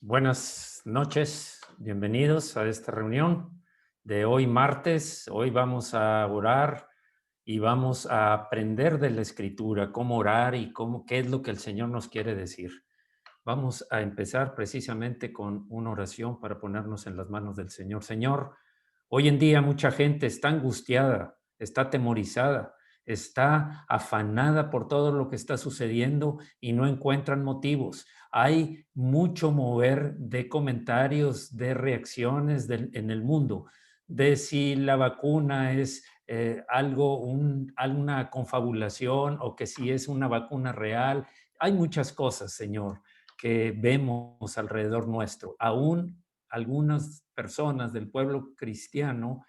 Buenas noches, bienvenidos a esta reunión de hoy martes. Hoy vamos a orar y vamos a aprender de la Escritura, cómo orar y qué es lo que el Señor nos quiere decir. Vamos a empezar precisamente con una oración para ponernos en las manos del Señor. Señor, hoy en día mucha gente está angustiada, está atemorizada, está afanada por todo lo que está sucediendo y no encuentran motivos. Hay mucho mover de comentarios, de reacciones en el mundo, de si la vacuna es alguna confabulación o que si es una vacuna real. Hay muchas cosas, Señor, que vemos alrededor nuestro. Aún algunas personas del pueblo cristiano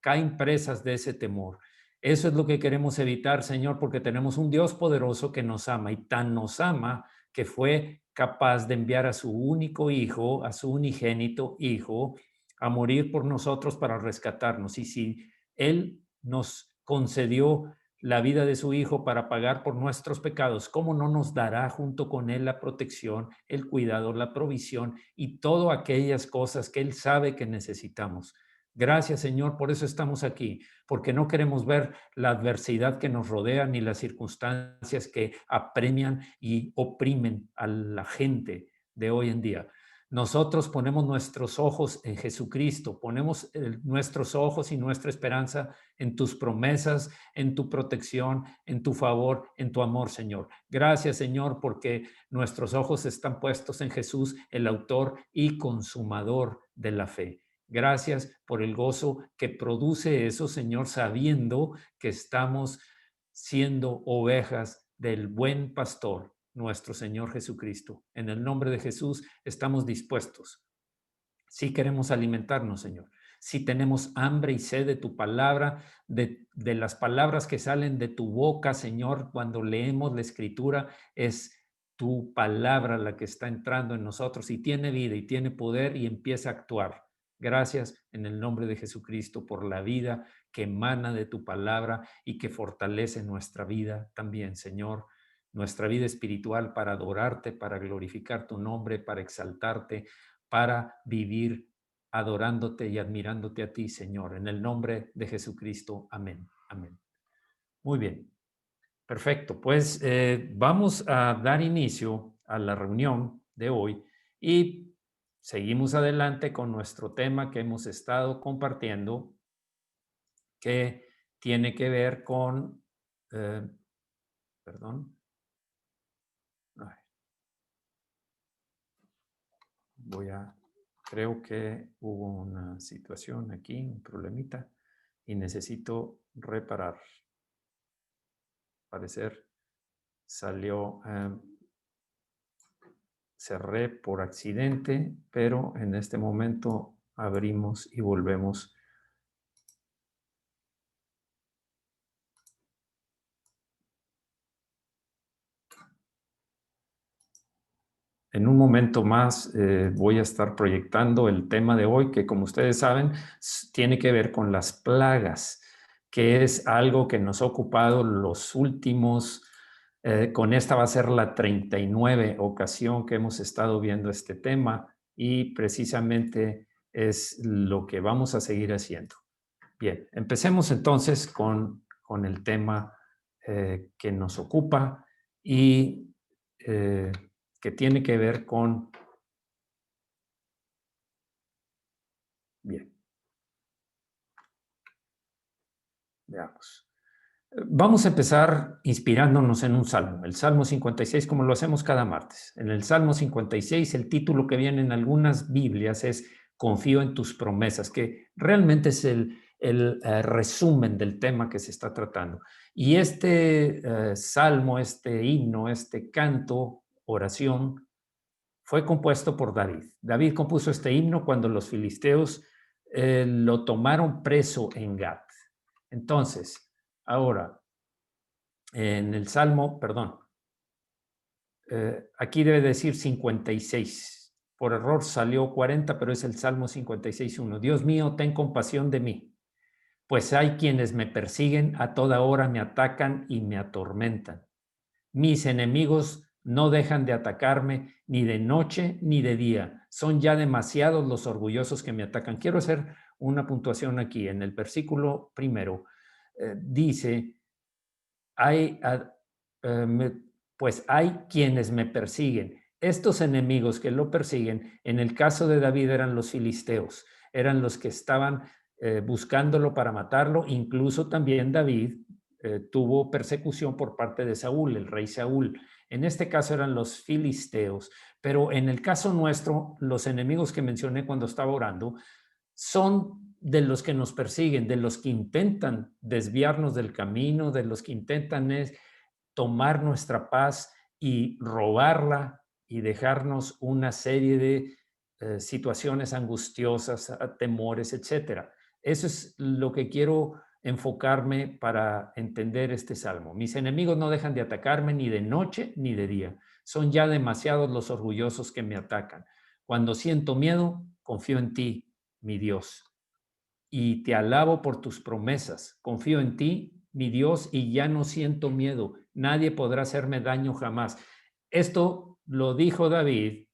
caen presas de ese temor. Eso es lo que queremos evitar, Señor, porque tenemos un Dios poderoso que nos ama y tan nos ama que fue capaz de enviar a su único hijo, a su unigénito hijo, a morir por nosotros para rescatarnos. Y si Él nos concedió la vida de su Hijo para pagar por nuestros pecados, ¿cómo no nos dará junto con Él la protección, el cuidado, la provisión y todas aquellas cosas que Él sabe que necesitamos? Gracias, Señor, por eso estamos aquí, porque no queremos ver la adversidad que nos rodea ni las circunstancias que apremian y oprimen a la gente de hoy en día. Nosotros ponemos nuestros ojos en Jesucristo, ponemos nuestros ojos y nuestra esperanza en tus promesas, en tu protección, en tu favor, en tu amor, Señor. Gracias, Señor, porque nuestros ojos están puestos en Jesús, el autor y consumador de la fe. Gracias por el gozo que produce eso, Señor, sabiendo que estamos siendo ovejas del buen pastor, nuestro Señor Jesucristo. En el nombre de Jesús estamos dispuestos. Si queremos alimentarnos, Señor, si tenemos hambre y sed de tu palabra, de las palabras que salen de tu boca, Señor, cuando leemos la Escritura, es tu palabra la que está entrando en nosotros y tiene vida y tiene poder y empieza a actuar. Gracias en el nombre de Jesucristo por la vida que emana de tu palabra y que fortalece nuestra vida también, Señor, nuestra vida espiritual para adorarte, para glorificar tu nombre, para exaltarte, para vivir adorándote y admirándote a ti, Señor. En el nombre de Jesucristo. Amén. Amén. Muy bien. Perfecto. Pues vamos a dar inicio a la reunión de hoy y seguimos adelante con nuestro tema que hemos estado compartiendo, que tiene que ver con, eh, perdón, ay, creo que hubo una situación aquí, un problemita, y necesito reparar. Parecer salió, cerré por accidente, pero en este momento abrimos y volvemos. En un momento más voy a estar proyectando el tema de hoy, que como ustedes saben, tiene que ver con las plagas, que es algo que nos ha ocupado los últimos, con esta va a ser la 39 ocasión que hemos estado viendo este tema y precisamente es lo que vamos a seguir haciendo. Bien, empecemos entonces con el tema que nos ocupa y que tiene que ver con... Bien, veamos. Vamos a empezar inspirándonos en un salmo, el Salmo 56, como lo hacemos cada martes. En el Salmo 56, el título que viene en algunas Biblias es Confío en tus promesas, que realmente es el resumen del tema que se está tratando. Y este salmo, este himno, este canto, oración, fue compuesto por David. David compuso este himno cuando los filisteos lo tomaron preso en Gat. Entonces, ahora, en el Salmo, perdón, aquí debe decir 56. Por error salió 40, pero es el Salmo 56:1. Dios mío, ten compasión de mí, pues hay quienes me persiguen, a toda hora me atacan y me atormentan. Mis enemigos no dejan de atacarme ni de noche ni de día. Son ya demasiados los orgullosos que me atacan. Quiero hacer una puntuación aquí. En el versículo primero dice, hay, pues hay quienes me persiguen. Estos enemigos que lo persiguen, en el caso de David eran los filisteos, eran los que estaban buscándolo para matarlo. Incluso también David tuvo persecución por parte de Saúl, el rey Saúl. En este caso eran los filisteos, pero en el caso nuestro, los enemigos que mencioné cuando estaba orando son de los que nos persiguen, de los que intentan desviarnos del camino, de los que intentan tomar nuestra paz y robarla y dejarnos una serie de situaciones angustiosas, temores, etcétera. Eso es lo que quiero enfocarme para entender este salmo. Mis enemigos no dejan de atacarme ni de noche ni de día. Son ya demasiados los orgullosos que me atacan. Cuando siento miedo, confío en ti, mi Dios, y te alabo por tus promesas. Confío en ti, mi Dios, y ya no siento miedo. Nadie podrá hacerme daño jamás. Esto lo dijo David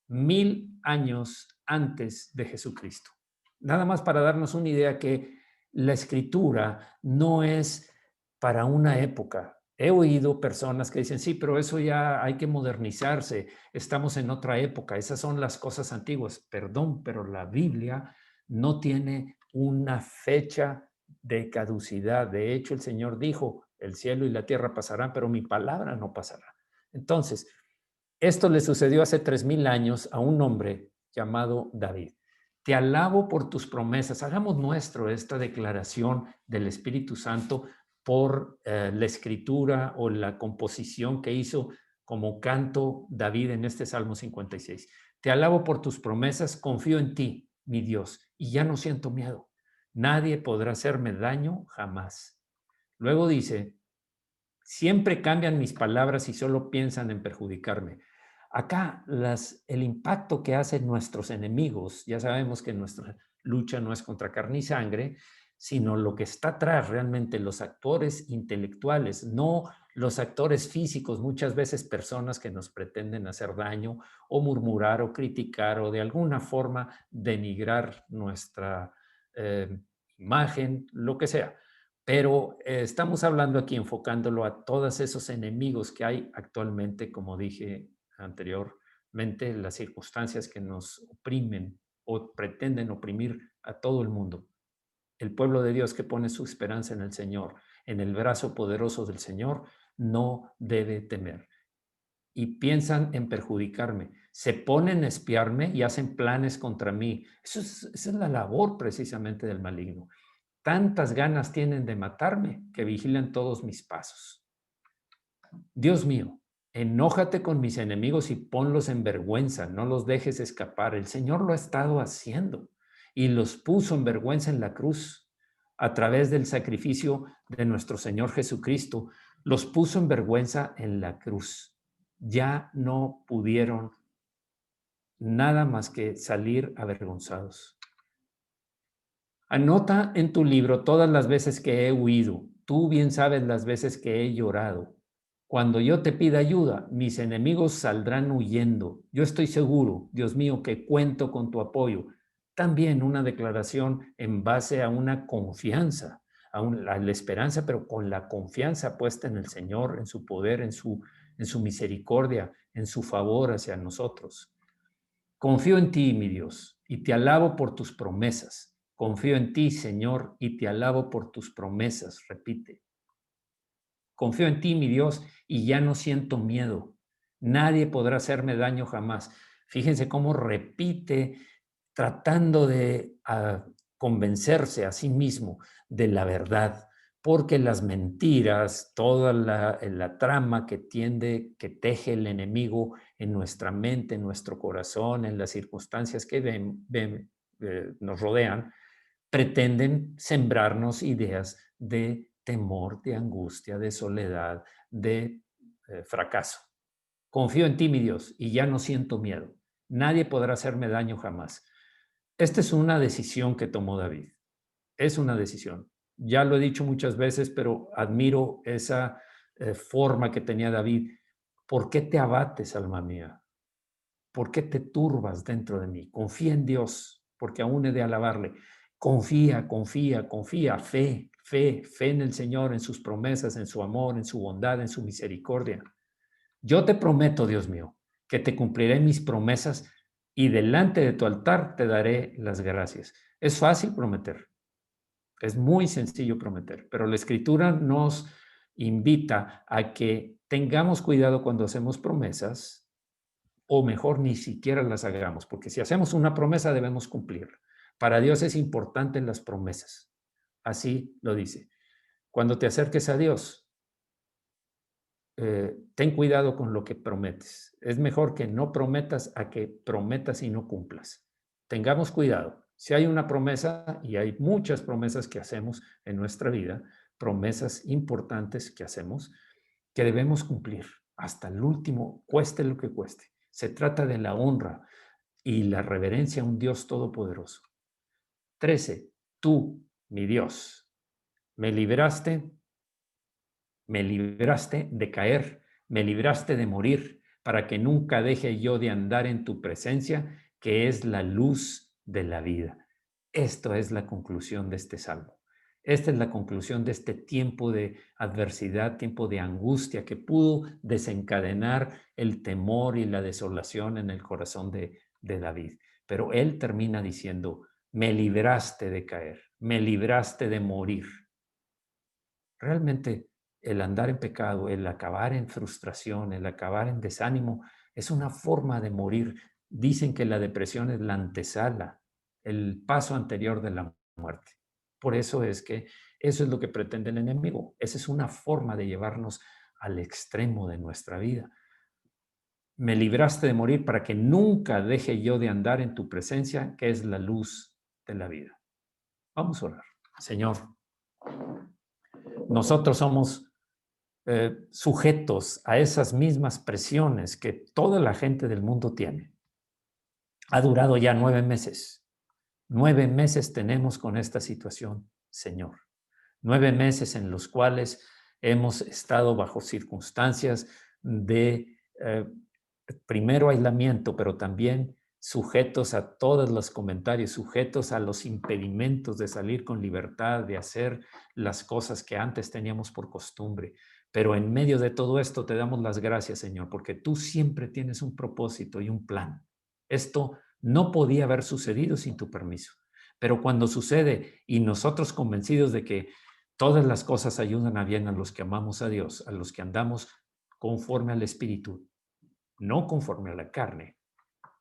1000 años antes de Jesucristo. Nada más para darnos una idea que la escritura no es para una época. He oído personas que dicen, sí, pero eso ya hay que modernizarse, estamos en otra época, esas son las cosas antiguas. Perdón, pero la Biblia no tiene una fecha de caducidad. De hecho, el Señor dijo, el cielo y la tierra pasarán, pero mi palabra no pasará. Entonces, esto le sucedió hace 3000 años a un hombre llamado David. Te alabo por tus promesas. Hagamos nuestro esta declaración del Espíritu Santo por la escritura o la composición que hizo como canto David en este Salmo 56. Te alabo por tus promesas, confío en ti, mi Dios, y ya no siento miedo. Nadie podrá hacerme daño jamás. Luego dice, siempre cambian mis palabras y solo piensan en perjudicarme. Acá el impacto que hacen nuestros enemigos, ya sabemos que nuestra lucha no es contra carne y sangre, sino lo que está atrás realmente, los actores intelectuales, no los actores físicos, muchas veces personas que nos pretenden hacer daño o murmurar o criticar o de alguna forma denigrar nuestra imagen, lo que sea. Pero estamos hablando aquí enfocándolo a todos esos enemigos que hay actualmente, como dije anteriormente, las circunstancias que nos oprimen o pretenden oprimir a todo el mundo. El pueblo de Dios que pone su esperanza en el Señor, en el brazo poderoso del Señor, no debe temer. Y piensan en perjudicarme, se ponen a espiarme y hacen planes contra mí. Esa es la labor precisamente del maligno. Tantas ganas tienen de matarme que vigilan todos mis pasos. Dios mío, enójate con mis enemigos y ponlos en vergüenza, no los dejes escapar. El Señor lo ha estado haciendo y los puso en vergüenza en la cruz a través del sacrificio de nuestro Señor Jesucristo. Los puso en vergüenza en la cruz. Ya no pudieron nada más que salir avergonzados. Anota en tu libro todas las veces que he huido. Tú bien sabes las veces que he llorado. Cuando yo te pida ayuda, mis enemigos saldrán huyendo. Yo estoy seguro, Dios mío, que cuento con tu apoyo. También una declaración en base a una confianza, a la esperanza, pero con la confianza puesta en el Señor, en su poder, en su misericordia, en su favor hacia nosotros. Confío en ti, mi Dios, y te alabo por tus promesas. Confío en ti, Señor, y te alabo por tus promesas. Repite. Confío en ti, mi Dios, y ya no siento miedo. Nadie podrá hacerme daño jamás. Fíjense cómo repite tratando de convencerse a sí mismo de la verdad, porque las mentiras, toda la trama que teje el enemigo en nuestra mente, en nuestro corazón, en las circunstancias que nos rodean, pretenden sembrarnos ideas de temor, de angustia, de soledad, de fracaso. Confío en ti, mi Dios, y ya no siento miedo. Nadie podrá hacerme daño jamás. Esta es una decisión que tomó David. Es una decisión. Ya lo he dicho muchas veces, pero admiro esa forma que tenía David. ¿Por qué te abates, alma mía? ¿Por qué te turbas dentro de mí? Confía en Dios, porque aún he de alabarle. Confía, confía, confía, fe, fe, fe en el Señor, en sus promesas, en su amor, en su bondad, en su misericordia. Yo te prometo, Dios mío, que te cumpliré mis promesas y delante de tu altar te daré las gracias. Es fácil prometer, es muy sencillo prometer, pero la Escritura nos invita a que tengamos cuidado cuando hacemos promesas, o mejor ni siquiera las hagamos, porque si hacemos una promesa debemos cumplirla. Para Dios es importante las promesas. Así lo dice. Cuando te acerques a Dios, ten cuidado con lo que prometes. Es mejor que no prometas a que prometas y no cumplas. Tengamos cuidado. Si hay una promesa, y hay muchas promesas que hacemos en nuestra vida, promesas importantes que hacemos, que debemos cumplir hasta el último, cueste lo que cueste. Se trata de la honra y la reverencia a un Dios todopoderoso. 13. Tú, mi Dios, me libraste de caer, me libraste de morir, para que nunca deje yo de andar en tu presencia, que es la luz de la vida. Esto es la conclusión de este salmo. Esta es la conclusión de este tiempo de adversidad, tiempo de angustia que pudo desencadenar el temor y la desolación en el corazón de David. Pero él termina diciendo, me libraste de caer, me libraste de morir. Realmente el andar en pecado, el acabar en frustración, el acabar en desánimo, es una forma de morir. Dicen que la depresión es la antesala, el paso anterior de la muerte. Por eso es que eso es lo que pretende el enemigo. Esa es una forma de llevarnos al extremo de nuestra vida. Me libraste de morir para que nunca deje yo de andar en tu presencia, que es la luz de la vida. Vamos a orar. Señor, nosotros somos sujetos a esas mismas presiones que toda la gente del mundo tiene. Ha durado ya 9 meses. 9 meses tenemos con esta situación, Señor. 9 meses en los cuales hemos estado bajo circunstancias de, primero, aislamiento, pero también sujetos a todos los comentarios, sujetos a los impedimentos de salir con libertad, de hacer las cosas que antes teníamos por costumbre. Pero en medio de todo esto te damos las gracias, Señor, porque tú siempre tienes un propósito y un plan. Esto no podía haber sucedido sin tu permiso. Pero cuando sucede y nosotros convencidos de que todas las cosas ayudan a bien a los que amamos a Dios, a los que andamos conforme al Espíritu, no conforme a la carne,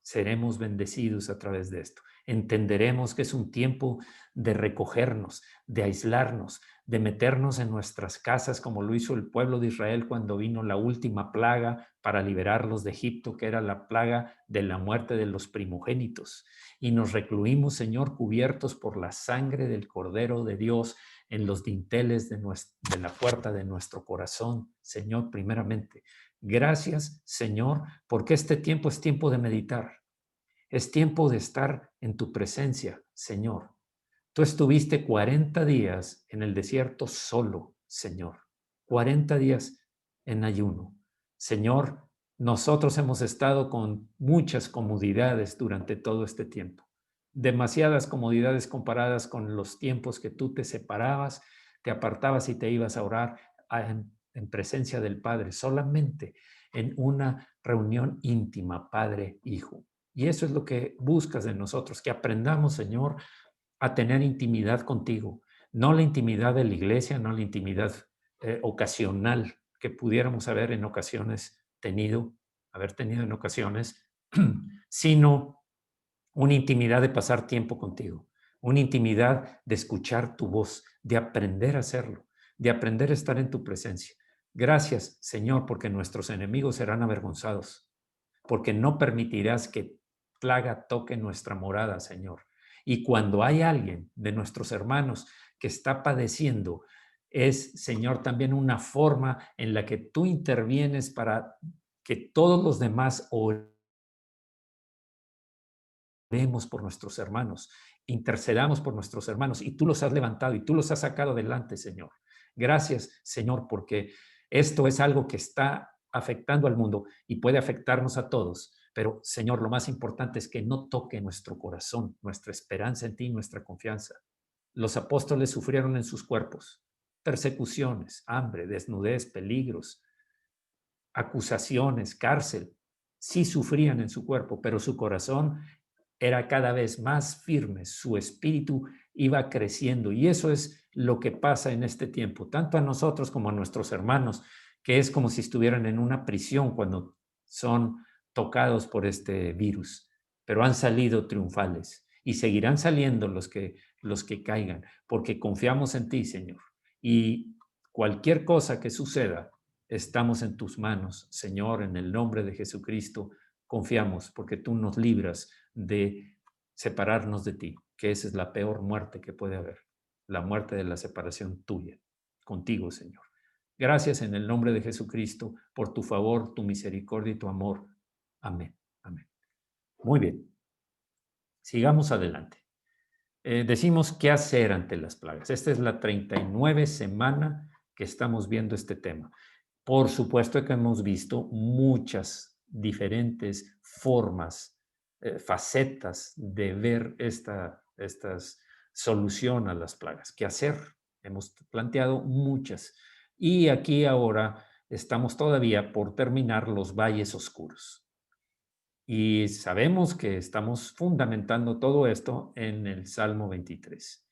seremos bendecidos a través de esto. Entenderemos que es un tiempo de recogernos, de aislarnos, de meternos en nuestras casas como lo hizo el pueblo de Israel cuando vino la última plaga para liberarlos de Egipto, que era la plaga de la muerte de los primogénitos. Y nos recluimos, Señor, cubiertos por la sangre del Cordero de Dios en los dinteles de la puerta de nuestro corazón, Señor, primeramente. Gracias, Señor, porque este tiempo es tiempo de meditar. Es tiempo de estar en tu presencia, Señor. Tú estuviste 40 días en el desierto solo, Señor. 40 días en ayuno. Señor, nosotros hemos estado con muchas comodidades durante todo este tiempo. Demasiadas comodidades comparadas con los tiempos que tú te separabas, te apartabas y te ibas a orar en presencia del Padre, solamente en una reunión íntima, Padre-Hijo. Y eso es lo que buscas de nosotros, que aprendamos, Señor, a tener intimidad contigo, no la intimidad de la iglesia, no la intimidad ocasional que pudiéramos haber haber tenido en ocasiones, sino una intimidad de pasar tiempo contigo, una intimidad de escuchar tu voz, de aprender a hacerlo, de aprender a estar en tu presencia. Gracias, Señor, porque nuestros enemigos serán avergonzados, porque no permitirás que plaga toque nuestra morada, Señor. Y cuando hay alguien de nuestros hermanos que está padeciendo, es, Señor, también una forma en la que tú intervienes para que todos los demás oremos por nuestros hermanos, intercedamos por nuestros hermanos, y tú los has levantado y tú los has sacado adelante, Señor. Gracias, Señor, porque esto es algo que está afectando al mundo y puede afectarnos a todos. Pero, Señor, lo más importante es que no toque nuestro corazón, nuestra esperanza en ti, nuestra confianza. Los apóstoles sufrieron en sus cuerpos persecuciones, hambre, desnudez, peligros, acusaciones, cárcel. Sí sufrían en su cuerpo, pero su corazón era cada vez más firme, su espíritu iba creciendo. Y eso es lo que pasa en este tiempo, tanto a nosotros como a nuestros hermanos, que es como si estuvieran en una prisión cuando son tocados por este virus, pero han salido triunfales y seguirán saliendo los que caigan, porque confiamos en ti, Señor. Y cualquier cosa que suceda, estamos en tus manos, Señor, en el nombre de Jesucristo. Confiamos porque tú nos libras de separarnos de ti, que esa es la peor muerte que puede haber, la muerte de la separación tuya, contigo, Señor. Gracias en el nombre de Jesucristo por tu favor, tu misericordia y tu amor. Amén. Amén. Muy bien. Sigamos adelante. Decimos qué hacer ante las plagas. Esta es la 39 semana que estamos viendo este tema. Por supuesto que hemos visto muchas diferentes formas, facetas de ver estas solución a las plagas. ¿Qué hacer? Hemos planteado muchas. Y aquí ahora estamos todavía por terminar los valles oscuros. Y sabemos que estamos fundamentando todo esto en el Salmo 23.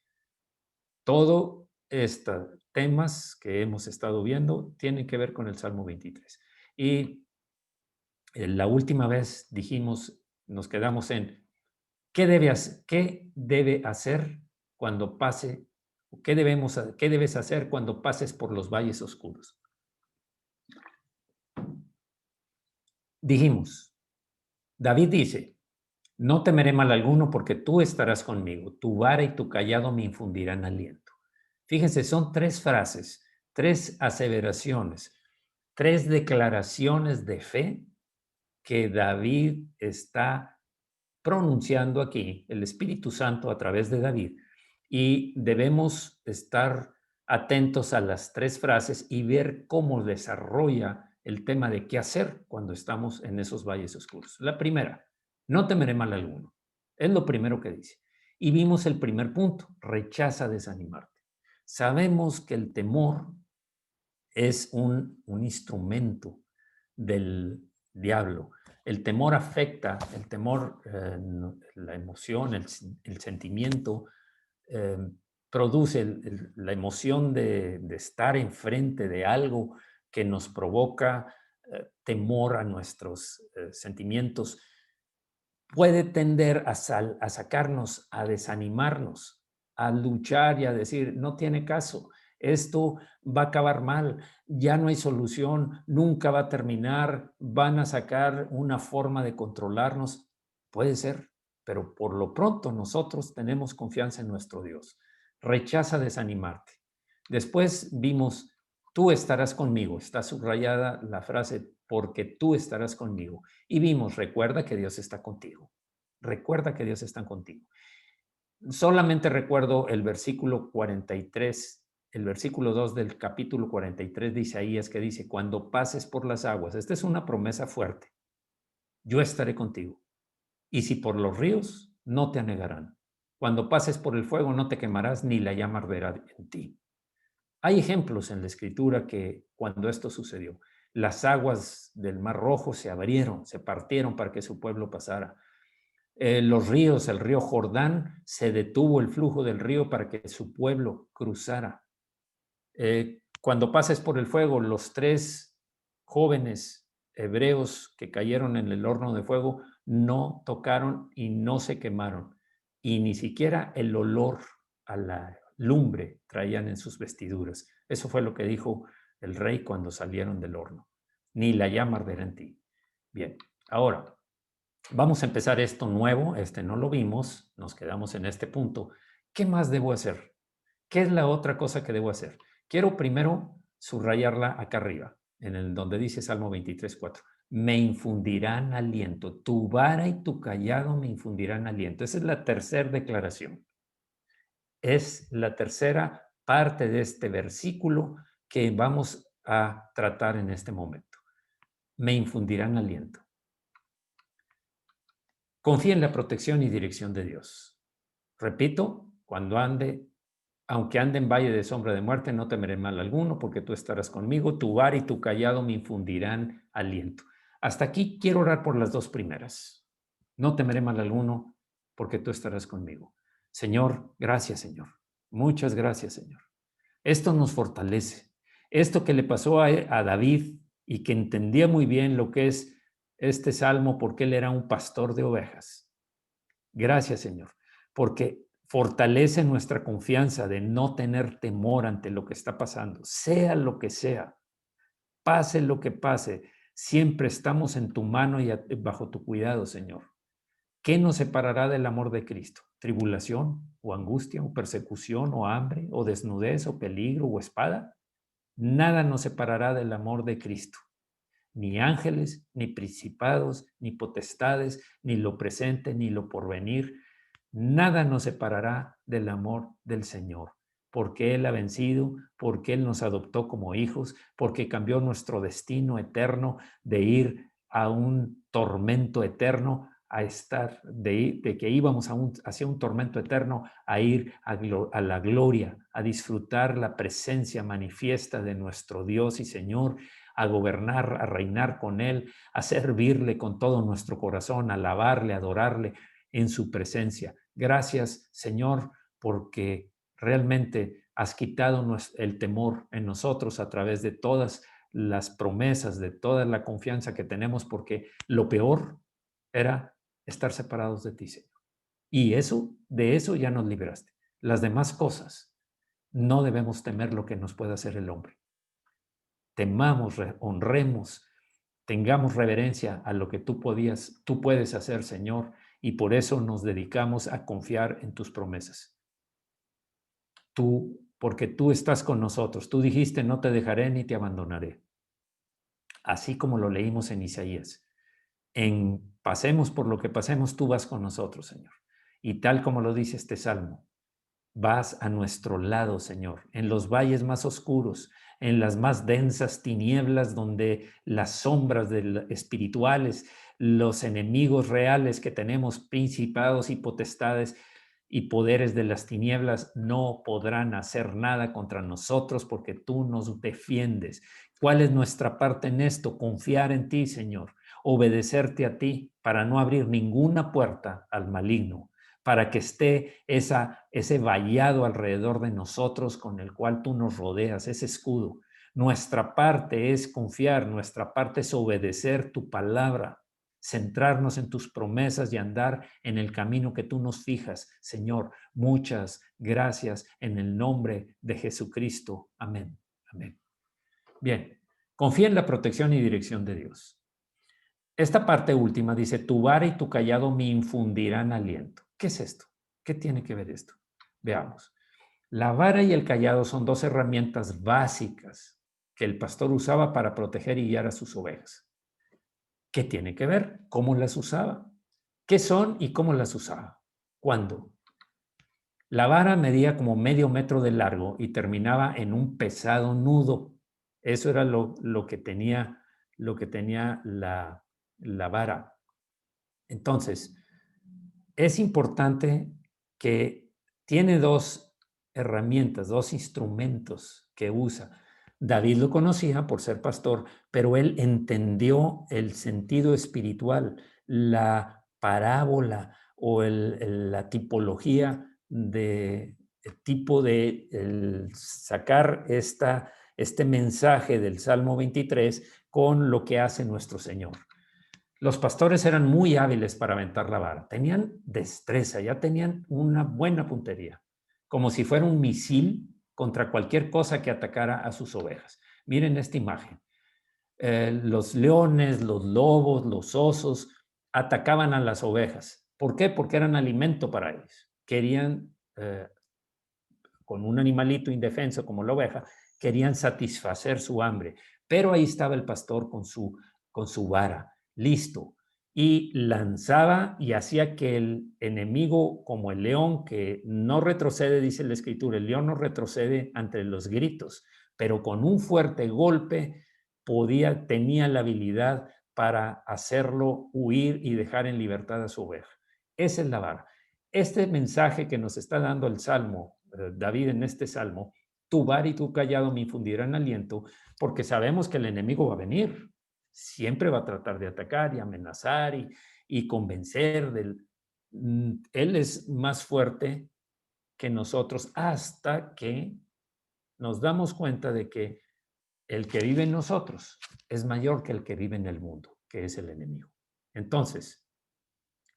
Todo estos temas que hemos estado viendo tienen que ver con el Salmo 23. Y la última vez dijimos, nos quedamos en qué debe hacer cuando pase, qué debes hacer cuando pases por los valles oscuros. Dijimos, David dice, no temeré mal alguno porque tú estarás conmigo, tu vara y tu callado me infundirán aliento. Fíjense, son tres frases, tres aseveraciones, tres declaraciones de fe que David está pronunciando aquí, el Espíritu Santo a través de David. Y debemos estar atentos a las tres frases y ver cómo desarrolla el tema de qué hacer cuando estamos en esos valles oscuros. La primera, no temeré mal alguno. Es lo primero que dice. Y vimos el primer punto, rechaza desanimarte. Sabemos que el temor es un instrumento del diablo. El temor afecta, el temor, la emoción, el sentimiento, eh, produce la emoción de estar enfrente de algo que nos provoca temor a nuestros sentimientos. Puede tender a sacarnos, a desanimarnos, a luchar y a decir, no tiene caso, esto va a acabar mal, ya no hay solución, nunca va a terminar, van a sacar una forma de controlarnos. Puede ser, pero por lo pronto nosotros tenemos confianza en nuestro Dios. Rechaza desanimarte. Después vimos, tú estarás conmigo. Está subrayada la frase, porque tú estarás conmigo. Y vimos, recuerda que Dios está contigo. Recuerda que Dios está contigo. Solamente recuerdo el versículo 43, el versículo 2 del capítulo 43 de Isaías, que dice, cuando pases por las aguas, esta es una promesa fuerte, yo estaré contigo. Y si por los ríos, no te anegarán. Cuando pases por el fuego, no te quemarás, ni la llama arderá en ti. Hay ejemplos en la Escritura que cuando esto sucedió, las aguas del Mar Rojo se abrieron, se partieron para que su pueblo pasara. Los ríos, el río Jordán, se detuvo el flujo del río para que su pueblo cruzara. Cuando pases por el fuego, los tres jóvenes hebreos que cayeron en el horno de fuego no tocaron y no se quemaron. Y ni siquiera el olor a la lumbre traían en sus vestiduras. Eso fue lo que dijo el rey cuando salieron del horno. Ni la llama arderá en ti. Bien, ahora vamos a empezar esto nuevo. Este no lo vimos, nos quedamos en este punto. ¿Qué más debo hacer? ¿Qué es la otra cosa que debo hacer? Quiero primero subrayarla acá arriba, en el donde dice Salmo 23:4. Me infundirán aliento, tu vara y tu callado me infundirán aliento. Esa es la tercera declaración. Es la tercera parte de este versículo que vamos a tratar en este momento. me infundirán aliento. Confía en la protección y dirección de Dios. Repito, aunque ande en valle de sombra de muerte, no temeré mal alguno, porque tú estarás conmigo, tu vara y tu cayado me infundirán aliento. Hasta aquí quiero orar por las dos primeras. No temeré mal alguno, porque tú estarás conmigo. Señor, gracias, Señor. Muchas gracias, Señor. Esto nos fortalece. Esto que le pasó a David y que entendía muy bien lo que es este salmo porque él era un pastor de ovejas. Gracias, Señor, porque fortalece nuestra confianza de no tener temor ante lo que está pasando, sea lo que sea, pase lo que pase, siempre estamos en tu mano y bajo tu cuidado, Señor. ¿Qué nos separará del amor de Cristo? ¿Tribulación o angustia o persecución o hambre o desnudez o peligro o espada? Nada nos separará del amor de Cristo. Ni ángeles, ni principados, ni potestades, ni lo presente, ni lo porvenir. Nada nos separará del amor del Señor, porque Él ha vencido, porque Él nos adoptó como hijos, porque cambió nuestro destino eterno de ir a un tormento eterno, a estar, de que íbamos hacia un tormento eterno, a ir a la gloria, a disfrutar la presencia manifiesta de nuestro Dios y Señor, a gobernar, a reinar con Él, a servirle con todo nuestro corazón, a alabarle, a adorarle en su presencia. Gracias, Señor, porque realmente has quitado el temor en nosotros a través de todas las promesas, de toda la confianza que tenemos, porque lo peor era estar separados de ti, Señor. Y de eso ya nos libraste. Las demás cosas, no debemos temer lo que nos pueda hacer el hombre. Temamos, honremos, tengamos reverencia a lo que tú puedes hacer, Señor, y por eso nos dedicamos a confiar en tus promesas. Porque tú estás con nosotros. Tú dijiste, no te dejaré ni te abandonaré. Así como lo leímos en Isaías. Pasemos por lo que pasemos, tú vas con nosotros, Señor. Y tal como lo dice este salmo, vas a nuestro lado, Señor, en los valles más oscuros, en las más densas tinieblas donde las sombras espirituales, los enemigos reales que tenemos, principados y potestades y poderes de las tinieblas, no podrán hacer nada contra nosotros porque tú nos defiendes. ¿Cuál es nuestra parte en esto? Confiar en ti, Señor, obedecerte a ti para no abrir ninguna puerta al maligno, para que esté ese vallado alrededor de nosotros con el cual tú nos rodeas, ese escudo. Nuestra parte es confiar, nuestra parte es obedecer tu palabra, centrarnos en tus promesas y andar en el camino que tú nos fijas. Señor, muchas gracias en el nombre de Jesucristo. Amén. Amén. Bien, confía en la protección y dirección de Dios. Esta parte última dice, tu vara y tu callado me infundirán aliento. ¿Qué es esto? ¿Qué tiene que ver esto? Veamos. La vara y el callado son dos herramientas básicas que el pastor usaba para proteger y guiar a sus ovejas. ¿Qué tiene que ver? ¿Cómo las usaba? ¿Qué son y cómo las usaba? ¿Cuándo? La vara medía como medio metro de largo y terminaba en un pesado nudo. Eso era lo que tenía la vara. Entonces, es importante que tiene dos herramientas, dos instrumentos que usa. David lo conocía por ser pastor, pero él entendió el sentido espiritual, la parábola o la tipología de el tipo de sacar este mensaje del Salmo 23 con lo que hace nuestro Señor. Los pastores eran muy hábiles para aventar la vara, tenían destreza, ya tenían una buena puntería, como si fuera un misil contra cualquier cosa que atacara a sus ovejas. Miren esta imagen. Los leones, los lobos, los osos atacaban a las ovejas. ¿Por qué? Porque eran alimento para ellos. Querían, con un animalito indefenso como la oveja, querían satisfacer su hambre. Pero ahí estaba el pastor con su vara, listo, y lanzaba y hacía que el enemigo, como el león, que no retrocede, dice la escritura, el león no retrocede ante los gritos, pero con un fuerte golpe tenía la habilidad para hacerlo huir y dejar en libertad a su oveja. Esa es la vara. Este mensaje que nos está dando el Salmo, David en este Salmo, tu vara y tu callado me infundirán aliento, porque sabemos que el enemigo va a venir. Siempre va a tratar de atacar y amenazar y convencer del... Él es más fuerte que nosotros hasta que nos damos cuenta de que el que vive en nosotros es mayor que el que vive en el mundo, que es el enemigo. Entonces,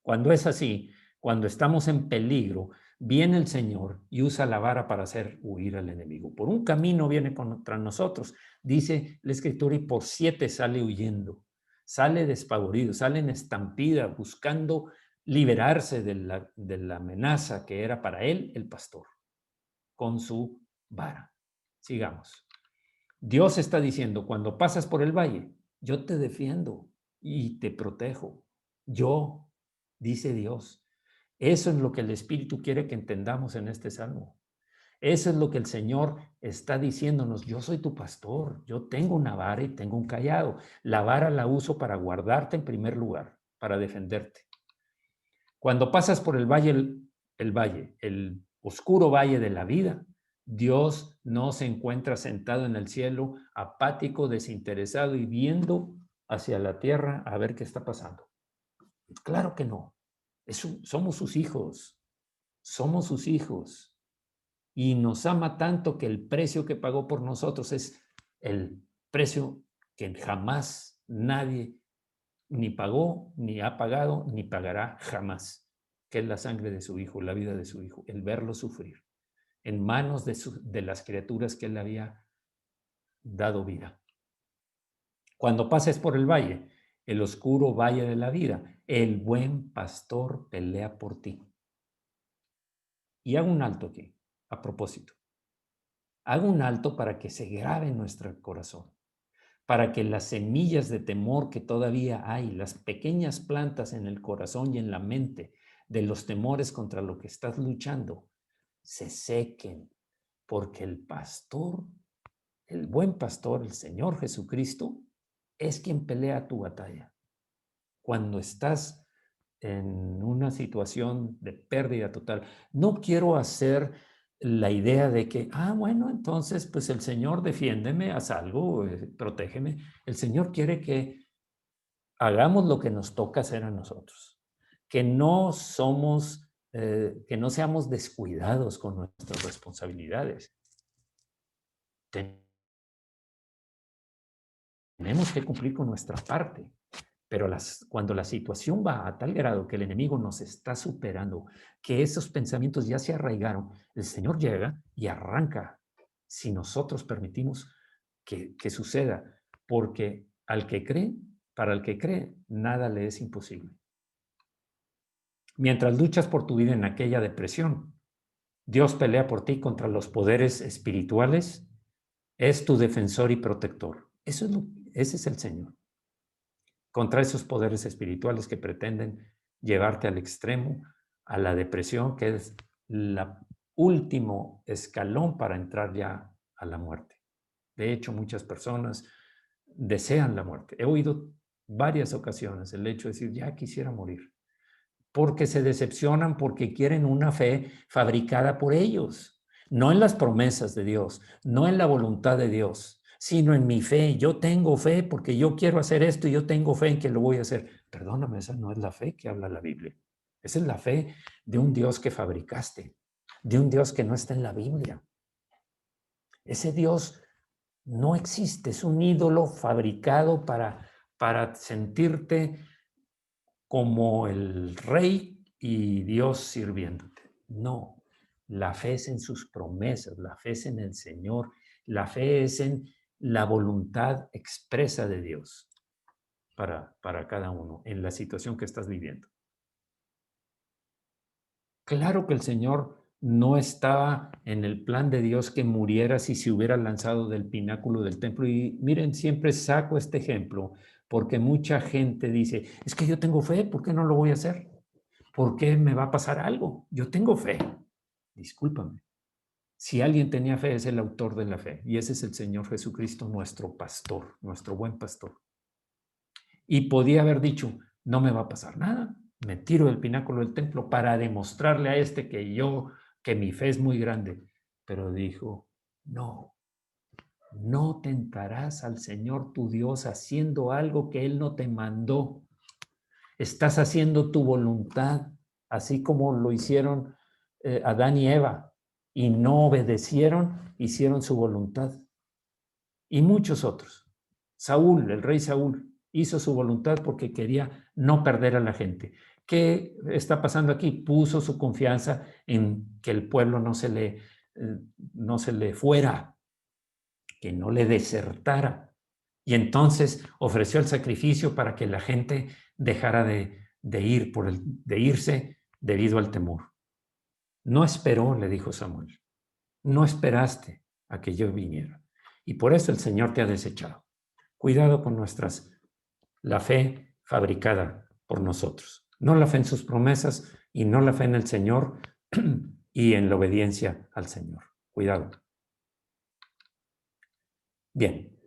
cuando es así, cuando estamos en peligro, viene el Señor y usa la vara para hacer huir al enemigo. Por un camino viene contra nosotros, dice la Escritura, y por 7 sale huyendo, sale despavorido, sale en estampida, buscando liberarse de la amenaza que era para él el pastor, con su vara. Sigamos. Dios está diciendo, cuando pasas por el valle, yo te defiendo y te protejo. Yo, dice Dios. Eso es lo que el Espíritu quiere que entendamos en este salmo. Eso es lo que el Señor está diciéndonos. Yo soy tu pastor, yo tengo una vara y tengo un callado. La vara la uso para guardarte en primer lugar, para defenderte. Cuando pasas por el valle, el oscuro valle de la vida, Dios no se encuentra sentado en el cielo, apático, desinteresado y viendo hacia la tierra a ver qué está pasando. Claro que no. Somos sus hijos. Somos sus hijos. Y nos ama tanto que el precio que pagó por nosotros es el precio que jamás nadie ni pagó, ni ha pagado, ni pagará jamás, que es la sangre de su Hijo, la vida de su Hijo, el verlo sufrir en manos de las criaturas que él había dado vida. Cuando pases por el valle, el oscuro valle de la vida, el buen pastor pelea por ti. Y hago un alto aquí, a propósito. Hago un alto para que se grabe en nuestro corazón, para que las semillas de temor que todavía hay, las pequeñas plantas en el corazón y en la mente de los temores contra lo que estás luchando, se sequen, porque el pastor, el buen pastor, el Señor Jesucristo, es quien pelea tu batalla. Cuando estás en una situación de pérdida total, no quiero hacer la idea de que, bueno, entonces, pues el Señor defiéndeme, haz algo, protégeme. El Señor quiere que hagamos lo que nos toca hacer a nosotros, que no somos, que no seamos descuidados con nuestras responsabilidades. Tenemos que cumplir con nuestra parte, pero cuando la situación va a tal grado que el enemigo nos está superando, que esos pensamientos ya se arraigaron, el Señor llega y arranca, si nosotros permitimos que suceda, porque al que cree, para el que cree, nada le es imposible. Mientras luchas por tu vida en aquella depresión, Dios pelea por ti contra los poderes espirituales, es tu defensor y protector. Ese es el Señor. Contra esos poderes espirituales que pretenden llevarte al extremo, a la depresión, que es el último escalón para entrar ya a la muerte. De hecho, muchas personas desean la muerte. He oído varias ocasiones el hecho de decir, ya quisiera morir, porque se decepcionan, porque quieren una fe fabricada por ellos, no en las promesas de Dios, no en la voluntad de Dios, sino en mi fe. Yo tengo fe porque yo quiero hacer esto y yo tengo fe en que lo voy a hacer. Perdóname, esa no es la fe que habla la Biblia. Esa es la fe de un Dios que fabricaste, de un Dios que no está en la Biblia. Ese Dios no existe, es un ídolo fabricado para sentirte como el rey y Dios sirviéndote. No, la fe es en sus promesas, la fe es en el Señor, la fe es en la voluntad expresa de Dios para cada uno en la situación que estás viviendo. Claro que el Señor no estaba en el plan de Dios que muriera si se hubiera lanzado del pináculo del templo. Y miren, siempre saco este ejemplo porque mucha gente dice, es que yo tengo fe, ¿por qué no lo voy a hacer? ¿Por qué me va a pasar algo? Yo tengo fe. Discúlpame. Si alguien tenía fe, es el autor de la fe. Y ese es el Señor Jesucristo, nuestro pastor, nuestro buen pastor. Y podía haber dicho, no me va a pasar nada. Me tiro del pináculo del templo para demostrarle a este que mi fe es muy grande. Pero dijo, no, no tentarás al Señor tu Dios haciendo algo que Él no te mandó. Estás haciendo tu voluntad, así como lo hicieron Adán y Eva, y no obedecieron, hicieron su voluntad. Y muchos otros. Saúl, el rey Saúl, hizo su voluntad porque quería no perder a la gente. ¿Qué está pasando aquí? Puso su confianza en que el pueblo no se le fuera, que no le desertara. Y entonces ofreció el sacrificio para que la gente dejara de irse debido al temor. No esperó, le dijo Samuel. No esperaste a que yo viniera. Y por eso el Señor te ha desechado. Cuidado con la fe fabricada por nosotros. No la fe en sus promesas y no la fe en el Señor y en la obediencia al Señor. Cuidado. Bien,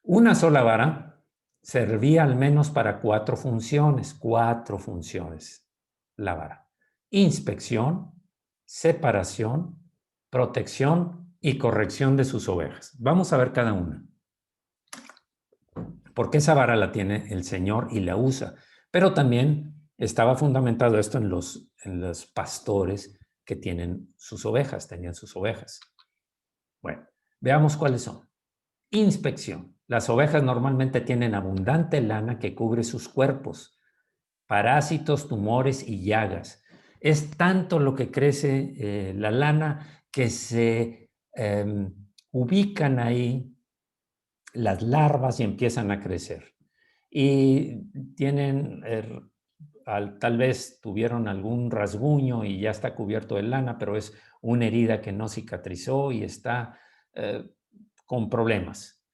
una sola vara servía al menos para cuatro funciones la vara. Inspección, separación, protección y corrección de sus ovejas. Vamos a ver cada una. Porque esa vara la tiene el Señor y la usa. Pero también estaba fundamentado esto en los pastores que tenían sus ovejas. Bueno, veamos cuáles son. Inspección. Las ovejas normalmente tienen abundante lana que cubre sus cuerpos, parásitos, tumores y llagas. Es tanto lo que crece la lana que se ubican ahí las larvas y empiezan a crecer. Y tienen, tal vez tuvieron algún rasguño y ya está cubierto de lana, pero es una herida que no cicatrizó y está con problemas.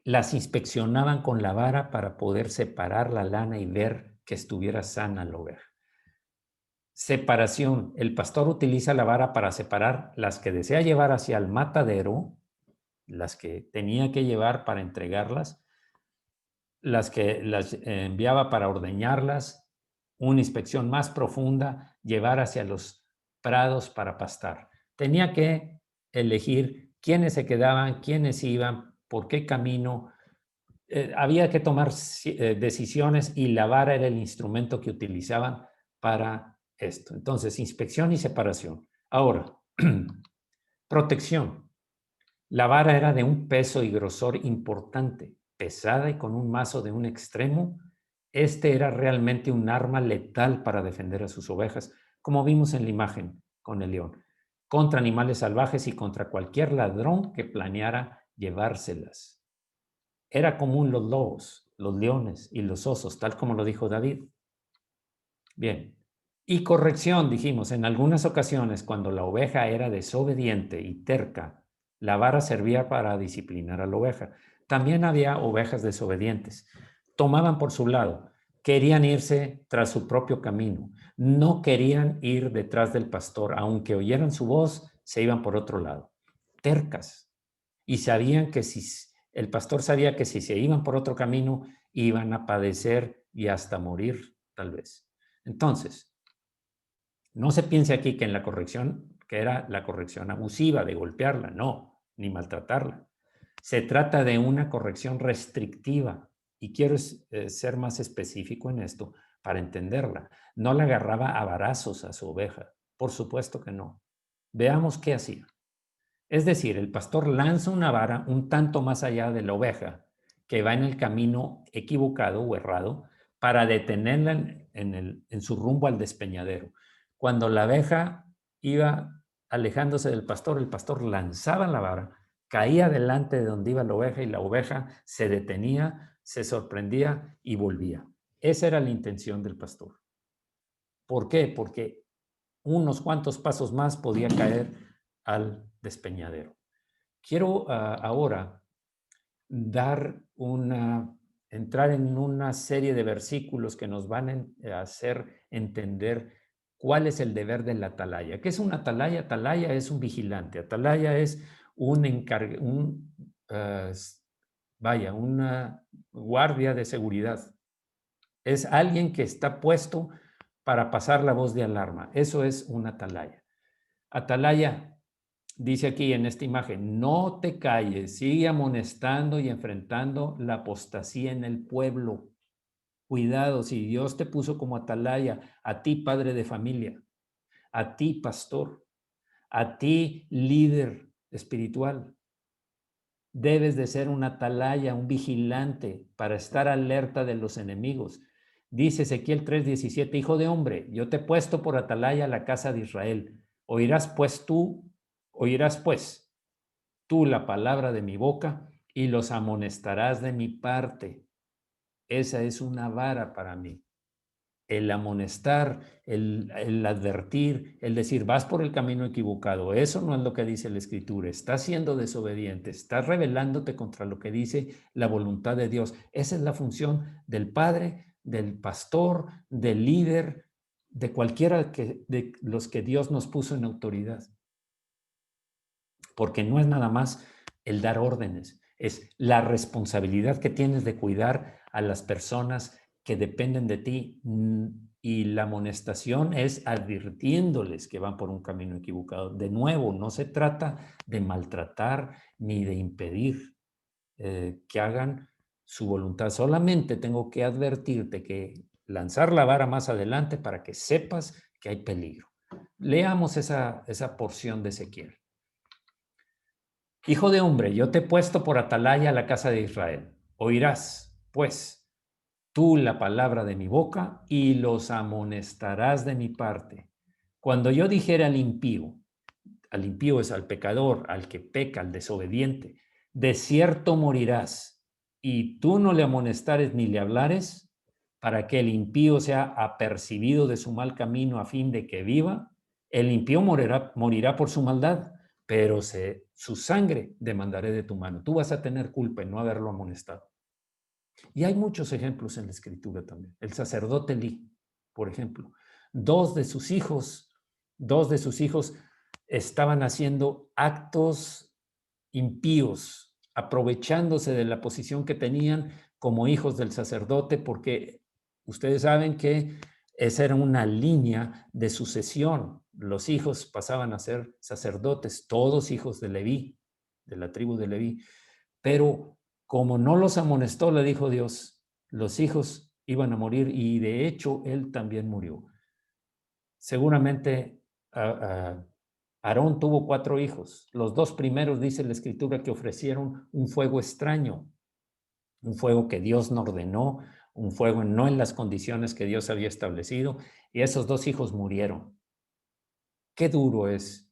Las inspeccionaban con la vara para poder separar la lana y ver que estuviera sana la oveja. Separación. El pastor utiliza la vara para separar las que desea llevar hacia el matadero, las que tenía que llevar para entregarlas, las que las enviaba para ordeñarlas, una inspección más profunda, llevar hacia los prados para pastar. Tenía que elegir quiénes se quedaban, quiénes iban, por qué camino. Había que tomar decisiones y la vara era el instrumento que utilizaban para esto. Entonces, inspección y separación. Ahora, protección. La vara era de un peso y grosor importante, pesada y con un mazo de un extremo. Este era realmente un arma letal para defender a sus ovejas, como vimos en la imagen con el león, contra animales salvajes y contra cualquier ladrón que planeara llevárselas. Era común los lobos, los leones y los osos, tal como lo dijo David. Bien. Y corrección, dijimos, en algunas ocasiones cuando la oveja era desobediente y terca, la vara servía para disciplinar a la oveja. También había ovejas desobedientes. Tomaban por su lado, querían irse tras su propio camino, no querían ir detrás del pastor, aunque oyeran su voz, se iban por otro lado. Tercas. Y sabían que el pastor sabía que si se iban por otro camino, iban a padecer y hasta morir, tal vez. Entonces, no se piense aquí que en la corrección, que era la corrección abusiva de golpearla, no, ni maltratarla. Se trata de una corrección restrictiva y quiero ser más específico en esto para entenderla. No la agarraba a varazos a su oveja, por supuesto que no. Veamos qué hacía. Es decir, el pastor lanza una vara un tanto más allá de la oveja que va en el camino equivocado o errado para detenerla en su rumbo al despeñadero. Cuando la oveja iba alejándose del pastor, el pastor lanzaba la vara, caía delante de donde iba la oveja y la oveja se detenía, se sorprendía y volvía. Esa era la intención del pastor. ¿Por qué? Porque unos cuantos pasos más podía caer al despeñadero. Quiero ahora entrar en una serie de versículos que nos van a hacer entender ¿Cuál es el deber del atalaya? ¿Qué es un atalaya? Atalaya es un vigilante. Atalaya es un una guardia de seguridad. Es alguien que está puesto para pasar la voz de alarma. Eso es un atalaya. Atalaya, dice aquí en esta imagen, no te calles, sigue amonestando y enfrentando la apostasía en el pueblo. Cuidado, si Dios te puso como atalaya, a ti padre de familia, a ti pastor, a ti líder espiritual, debes de ser un atalaya, un vigilante para estar alerta de los enemigos. Dice Ezequiel 3:17, hijo de hombre, yo te he puesto por atalaya a la casa de Israel. Oirás pues tú la palabra de mi boca y los amonestarás de mi parte. Esa es una vara para mí. El amonestar, el advertir, el decir, vas por el camino equivocado. Eso no es lo que dice la Escritura. Estás siendo desobediente, estás rebelándote contra lo que dice la voluntad de Dios. Esa es la función del padre, del pastor, del líder, de cualquiera de los que Dios nos puso en autoridad. Porque no es nada más el dar órdenes, es la responsabilidad que tienes de cuidar a las personas que dependen de ti. Y la amonestación es advirtiéndoles que van por un camino equivocado. De nuevo, no se trata de maltratar ni de impedir que hagan su voluntad. Solamente tengo que advertirte que lanzar la vara más adelante para que sepas que hay peligro. Leamos esa porción de Ezequiel. Hijo de hombre, yo te he puesto por atalaya a la casa de Israel. Oirás, pues, tú la palabra de mi boca y los amonestarás de mi parte. Cuando yo dijera al impío es al pecador, al que peca, al desobediente, de cierto morirás, y tú no le amonestares ni le hablares, para que el impío sea apercibido de su mal camino a fin de que viva, el impío morirá por su maldad, pero su sangre demandaré de tu mano. Tú vas a tener culpa en no haberlo amonestado. Y hay muchos ejemplos en la Escritura también. El sacerdote Elí, por ejemplo, dos de sus hijos estaban haciendo actos impíos, aprovechándose de la posición que tenían como hijos del sacerdote, porque ustedes saben que esa era una línea de sucesión. Los hijos pasaban a ser sacerdotes, todos hijos de Leví, de la tribu de Leví. Pero como no los amonestó, le dijo Dios, los hijos iban a morir y de hecho él también murió. Seguramente Aarón tuvo 4 hijos. Los 2 primeros, dice la Escritura, que ofrecieron un fuego extraño, un fuego que Dios no ordenó, un fuego no en las condiciones que Dios había establecido, y esos 2 hijos murieron. Qué duro es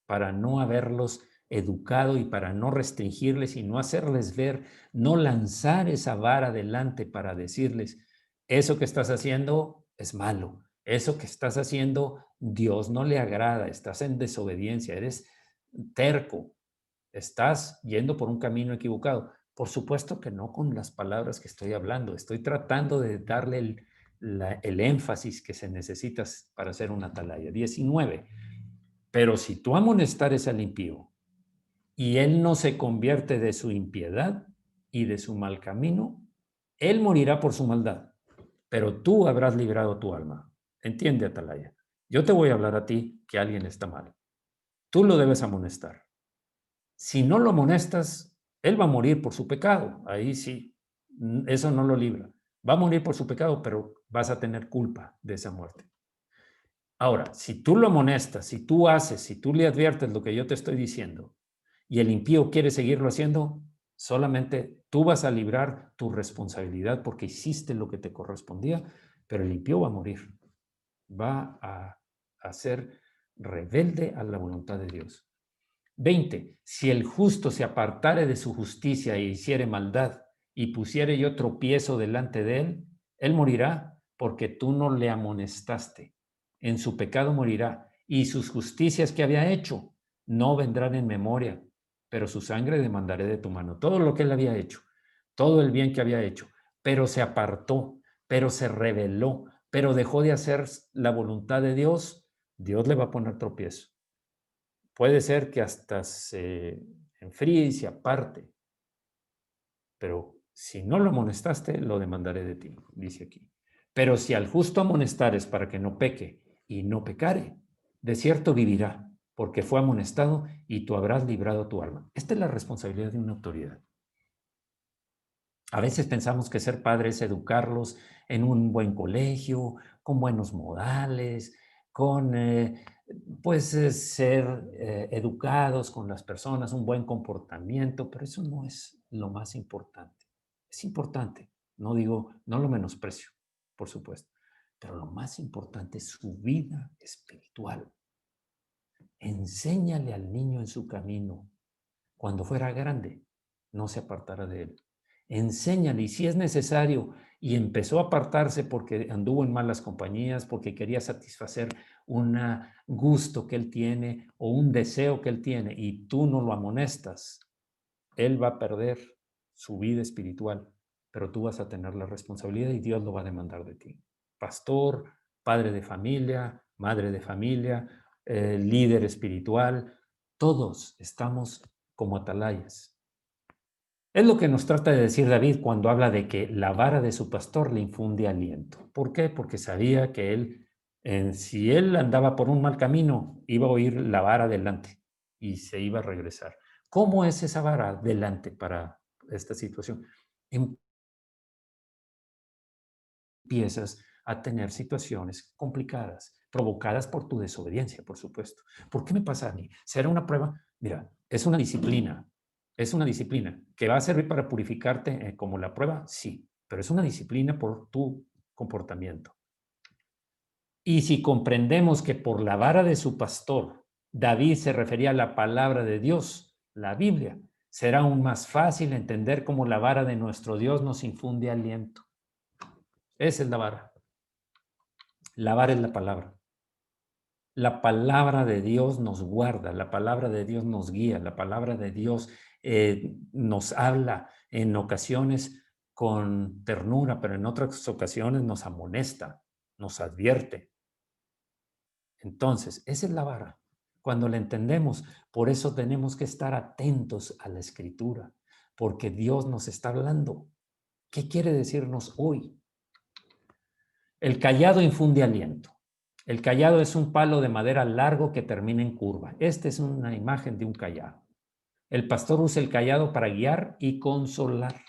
para no haberlos educado y para no restringirles y no hacerles ver, no lanzar esa vara adelante para decirles, eso que estás haciendo es malo, eso que estás haciendo Dios no le agrada, estás en desobediencia, eres terco, estás yendo por un camino equivocado. Por supuesto que no con las palabras que estoy hablando, estoy tratando de darle el énfasis que se necesita para hacer una atalaya. 19. Pero si tú amonestares al impío y él no se convierte de su impiedad y de su mal camino, él morirá por su maldad, pero tú habrás librado tu alma. Entiende, atalaya. Yo te voy a hablar a ti que alguien está mal. Tú lo debes amonestar. Si no lo amonestas, él va a morir por su pecado. Ahí sí, eso no lo libra. Va a morir por su pecado, pero vas a tener culpa de esa muerte. Ahora, si tú lo amonestas, si tú le adviertes lo que yo te estoy diciendo y el impío quiere seguirlo haciendo, solamente tú vas a librar tu responsabilidad porque hiciste lo que te correspondía, pero el impío va a morir. Va a ser rebelde a la voluntad de Dios. 20. Si el justo se apartare de su justicia e hiciere maldad y pusiere yo tropiezo delante de él, él morirá porque tú no le amonestaste. En su pecado morirá y sus justicias que había hecho no vendrán en memoria, pero su sangre demandaré de tu mano. Todo lo que él había hecho, todo el bien que había hecho, pero se apartó, pero se rebeló, pero dejó de hacer la voluntad de Dios, Dios le va a poner tropiezo. Puede ser que hasta se enfríe y se aparte, pero si no lo amonestaste, lo demandaré de ti, dice aquí. Pero si al justo amonestares para que no peque y no pecare, de cierto vivirá, porque fue amonestado y tú habrás librado tu alma. Esta es la responsabilidad de una autoridad. A veces pensamos que ser padre es educarlos en un buen colegio, con buenos modales, con ser educados con las personas, un buen comportamiento, pero eso no es lo más importante. Es importante, no digo, no lo menosprecio, por supuesto, pero lo más importante es su vida espiritual. Enséñale al niño en su camino. Cuando fuera grande, no se apartará de él. Enséñale, y si es necesario, y empezó a apartarse porque anduvo en malas compañías, porque quería satisfacer un gusto que él tiene o un deseo que él tiene, y tú no lo amonestas, él va a perder su vida espiritual, pero tú vas a tener la responsabilidad y Dios lo va a demandar de ti. Pastor, padre de familia, madre de familia, líder espiritual, todos estamos como atalayas. Es lo que nos trata de decir David cuando habla de que la vara de su pastor le infunde aliento. ¿Por qué? Porque sabía que él, si él andaba por un mal camino, iba a oír la vara delante y se iba a regresar. ¿Cómo es esa vara delante para esta situación? Empiezas a tener situaciones complicadas, provocadas por tu desobediencia, por supuesto. ¿Por qué me pasa a mí? ¿Será una prueba? Mira, es una disciplina que va a servir para purificarte como la prueba, sí, pero es una disciplina por tu comportamiento. Y si comprendemos que por la vara de su pastor, David se refería a la palabra de Dios, la Biblia, será aún más fácil entender cómo la vara de nuestro Dios nos infunde aliento. Esa es la vara. La vara es la palabra. La palabra de Dios nos guarda, la palabra de Dios nos guía, la palabra de Dios nos habla en ocasiones con ternura, pero en otras ocasiones nos amonesta, nos advierte. Entonces, esa es la vara. Cuando la entendemos, por eso tenemos que estar atentos a la escritura, porque Dios nos está hablando. ¿Qué quiere decirnos hoy? El cayado infunde aliento. El cayado es un palo de madera largo que termina en curva. Esta es una imagen de un cayado. El pastor usa el cayado para guiar y consolar.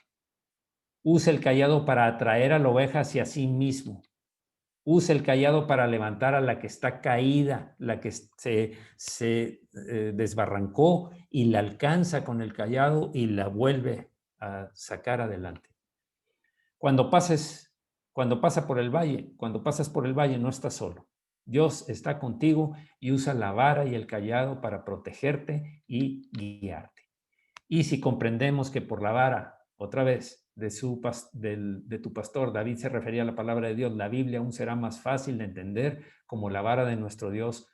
Usa el cayado para atraer a la oveja hacia sí mismo. Usa el cayado para levantar a la que está caída, la que se desbarrancó, y la alcanza con el cayado y la vuelve a sacar adelante. Cuando pasas por el valle, cuando pasas por el valle, no estás solo. Dios está contigo y usa la vara y el cayado para protegerte y guiarte. Y si comprendemos que por la vara, otra vez, de tu pastor, David se refería a la palabra de Dios, la Biblia aún será más fácil de entender como la vara de nuestro Dios,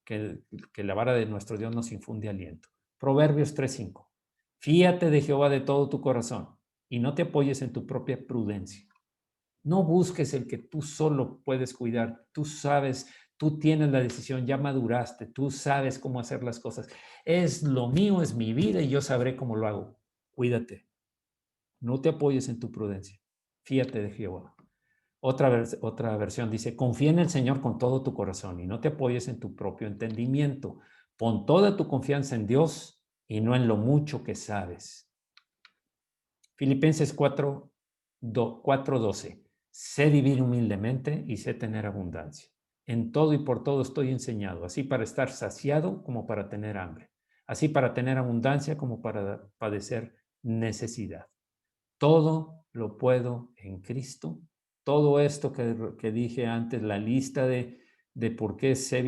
que la vara de nuestro Dios nos infunde aliento. Proverbios 3:5. Fíate de Jehová de todo tu corazón y no te apoyes en tu propia prudencia. No busques el que tú solo puedes cuidar. Tú sabes, tú tienes la decisión, ya maduraste, tú sabes cómo hacer las cosas. Es lo mío, es mi vida y yo sabré cómo lo hago. Cuídate. No te apoyes en tu prudencia. Fíate de Jehová. Otra versión dice, confía en el Señor con todo tu corazón y no te apoyes en tu propio entendimiento. Pon toda tu confianza en Dios y no en lo mucho que sabes. Filipenses 4:12. Sé vivir humildemente y sé tener abundancia. En todo y por todo estoy enseñado, así para estar saciado como para tener hambre, así para tener abundancia como para padecer necesidad. Todo lo puedo en Cristo. Todo esto que dije antes, la lista de por qué sé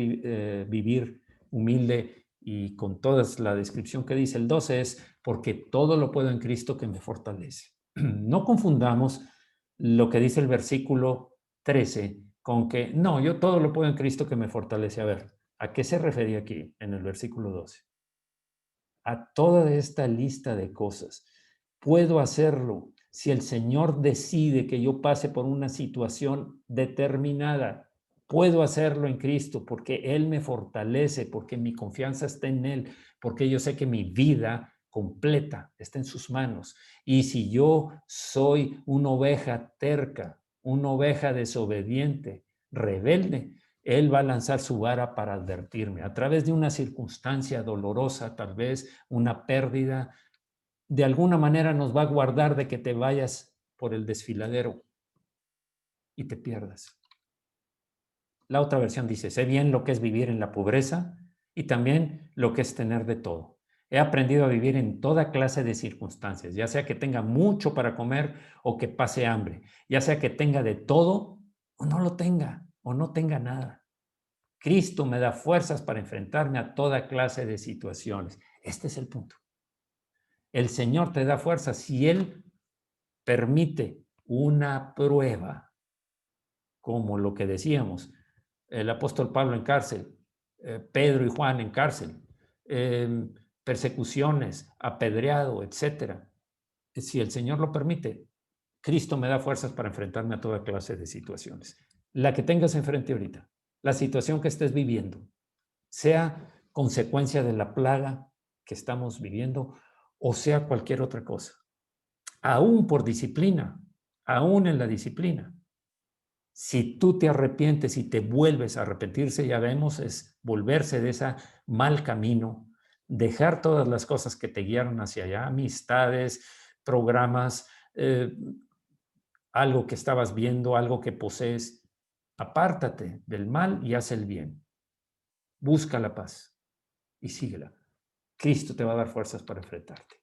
vivir humilde y con toda la descripción que dice el 12 es porque todo lo puedo en Cristo que me fortalece. No confundamos lo que dice el versículo 13 con que, no, yo todo lo puedo en Cristo que me fortalece. A ver, ¿a qué se refería aquí en el versículo 12? A toda esta lista de cosas. Puedo hacerlo. Si el Señor decide que yo pase por una situación determinada, puedo hacerlo en Cristo porque Él me fortalece, porque mi confianza está en Él, porque yo sé que mi vida completa está en sus manos. Y si yo soy una oveja terca, una oveja desobediente, rebelde, Él va a lanzar su vara para advertirme a través de una circunstancia dolorosa, tal vez una pérdida. De alguna manera nos va a guardar de que te vayas por el desfiladero y te pierdas. La otra versión dice, sé bien lo que es vivir en la pobreza y también lo que es tener de todo. He aprendido a vivir en toda clase de circunstancias, ya sea que tenga mucho para comer o que pase hambre, ya sea que tenga de todo o no lo tenga o no tenga nada. Cristo me da fuerzas para enfrentarme a toda clase de situaciones. Este es el punto. El Señor te da fuerzas si Él permite una prueba, como lo que decíamos, el apóstol Pablo en cárcel, Pedro y Juan en cárcel, persecuciones, apedreado, etcétera. Si el Señor lo permite, Cristo me da fuerzas para enfrentarme a toda clase de situaciones. La que tengas enfrente ahorita, la situación que estés viviendo, sea consecuencia de la plaga que estamos viviendo o sea cualquier otra cosa, aún por disciplina, aún en la disciplina. Si tú te arrepientes y te vuelves a arrepentirse, ya vemos, es volverse de ese mal camino, dejar todas las cosas que te guiaron hacia allá, amistades, programas, algo que estabas viendo, algo que posees. Apártate del mal y haz el bien. Busca la paz y síguela. Cristo te va a dar fuerzas para enfrentarte.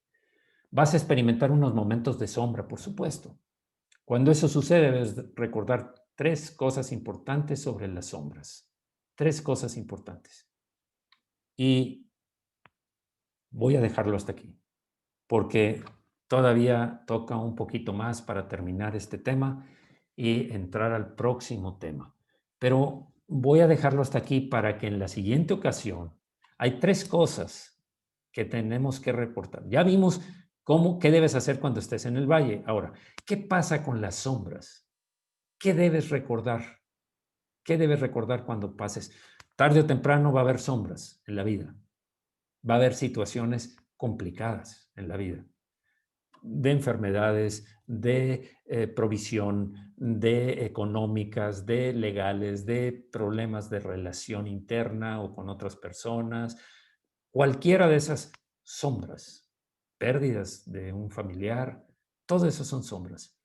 Vas a experimentar unos momentos de sombra, por supuesto. Cuando eso sucede, debes recordar tres cosas importantes sobre las sombras. Tres cosas importantes. Y voy a dejarlo hasta aquí, porque todavía toca un poquito más para terminar este tema y entrar al próximo tema. Pero voy a dejarlo hasta aquí para que en la siguiente ocasión hay tres cosas que tenemos que reportar. Ya vimos qué debes hacer cuando estés en el valle. Ahora, ¿qué pasa con las sombras? ¿Qué debes recordar? ¿Qué debes recordar cuando pases? Tarde o temprano va a haber sombras en la vida. Va a haber situaciones complicadas en la vida, de enfermedades, de provisión, de económicas, de legales, de problemas de relación interna o con otras personas. Cualquiera de esas sombras, pérdidas de un familiar, todo eso son sombras.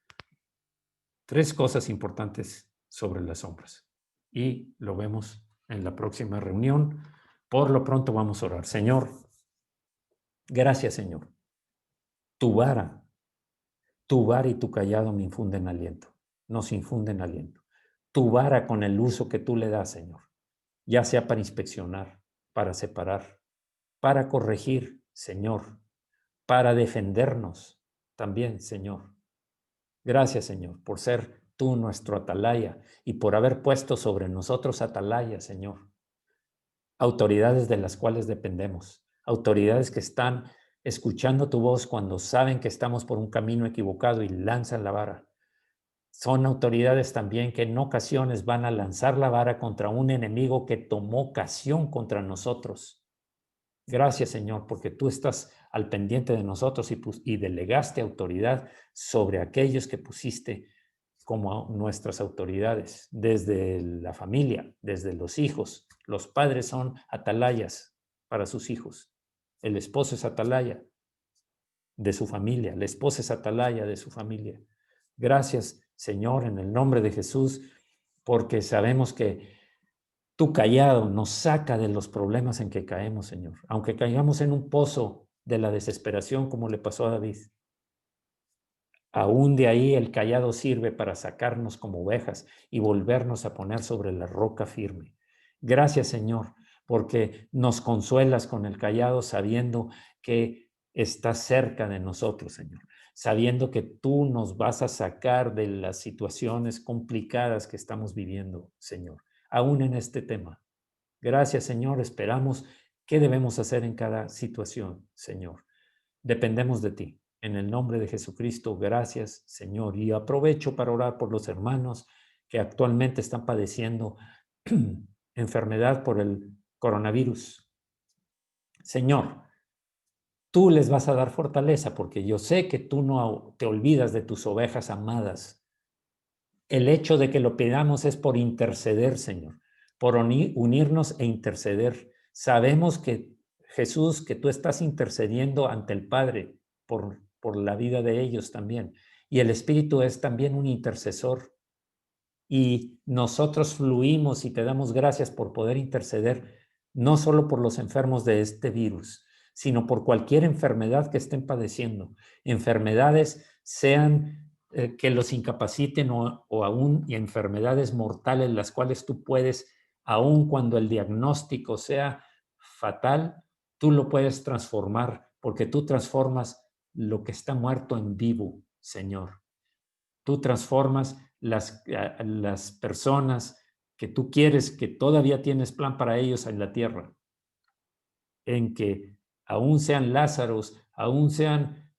Tres cosas importantes sobre las sombras. Y lo vemos en la próxima reunión. Por lo pronto vamos a orar. Señor, gracias Señor. Tu vara, tu vara y tu callado me infunden aliento, nos infunden aliento. Tu vara con el uso que tú le das, Señor, ya sea para inspeccionar, para separar, para corregir, Señor, para defendernos también, Señor. Gracias, Señor, por ser tú nuestro atalaya y por haber puesto sobre nosotros atalaya, Señor. Autoridades de las cuales dependemos, autoridades que están escuchando tu voz cuando saben que estamos por un camino equivocado y lanzan la vara. Son autoridades también que en ocasiones van a lanzar la vara contra un enemigo que tomó ocasión contra nosotros. Gracias, Señor, porque tú estás al pendiente de nosotros y delegaste autoridad sobre aquellos que pusiste como nuestras autoridades, desde la familia, desde los hijos. Los padres son atalayas para sus hijos. El esposo es atalaya de su familia, la esposa es atalaya de su familia. Gracias, Señor, en el nombre de Jesús, porque sabemos que tu callado nos saca de los problemas en que caemos, Señor. Aunque caigamos en un pozo de la desesperación como le pasó a David, aún de ahí el callado sirve para sacarnos como ovejas y volvernos a poner sobre la roca firme. Gracias, Señor, porque nos consuelas con el callado sabiendo que estás cerca de nosotros, Señor. Sabiendo que tú nos vas a sacar de las situaciones complicadas que estamos viviendo, Señor, aún en este tema. Gracias, Señor. Esperamos qué debemos hacer en cada situación, Señor. Dependemos de ti. En el nombre de Jesucristo, gracias, Señor. Y aprovecho para orar por los hermanos que actualmente están padeciendo enfermedad por el coronavirus. Señor, tú les vas a dar fortaleza porque yo sé que tú no te olvidas de tus ovejas amadas. El hecho de que lo pidamos es por interceder, Señor, por unirnos e interceder. Sabemos que, Jesús, que tú estás intercediendo ante el Padre por la vida de ellos también. Y el Espíritu es también un intercesor. Y nosotros fluimos y te damos gracias por poder interceder, no solo por los enfermos de este virus, sino por cualquier enfermedad que estén padeciendo. Enfermedades sean que los incapaciten o aún y enfermedades mortales, las cuales tú puedes, aun cuando el diagnóstico sea fatal, tú lo puedes transformar, porque tú transformas lo que está muerto en vivo, Señor. Tú transformas las personas que tú quieres, que todavía tienes plan para ellos en la tierra, en que aún sean Lázaros, aún sean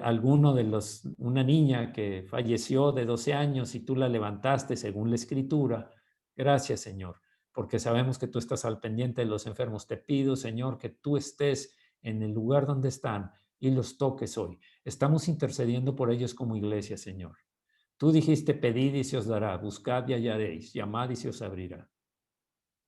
alguno de una niña que falleció de 12 años y tú la levantaste según la Escritura. Gracias, Señor, porque sabemos que tú estás al pendiente de los enfermos. Te pido, Señor, que tú estés en el lugar donde están y los toques hoy. Estamos intercediendo por ellos como iglesia, Señor. Tú dijiste, pedid y se os dará, buscad y hallaréis, llamad y se os abrirá.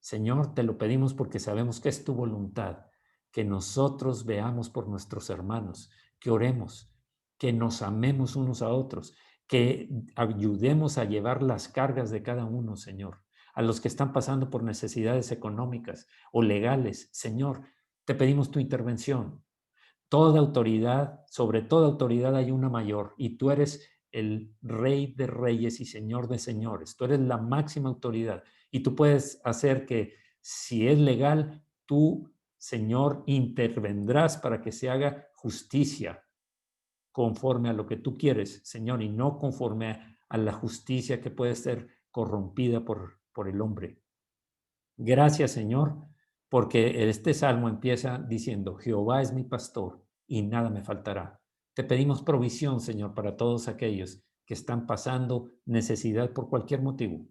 Señor, te lo pedimos porque sabemos que es tu voluntad, que nosotros veamos por nuestros hermanos, que oremos, que nos amemos unos a otros, que ayudemos a llevar las cargas de cada uno, Señor, a los que están pasando por necesidades económicas o legales. Señor, te pedimos tu intervención. Toda autoridad, sobre toda autoridad hay una mayor, y tú eres el Rey de reyes y Señor de señores. Tú eres la máxima autoridad y tú puedes hacer que, si es legal, tú, Señor, intervendrás para que se haga justicia conforme a lo que tú quieres, Señor, y no conforme a la justicia que puede ser corrompida por el hombre. Gracias, Señor, porque este salmo empieza diciendo, Jehová es mi pastor y nada me faltará. Te pedimos provisión, Señor, para todos aquellos que están pasando necesidad por cualquier motivo,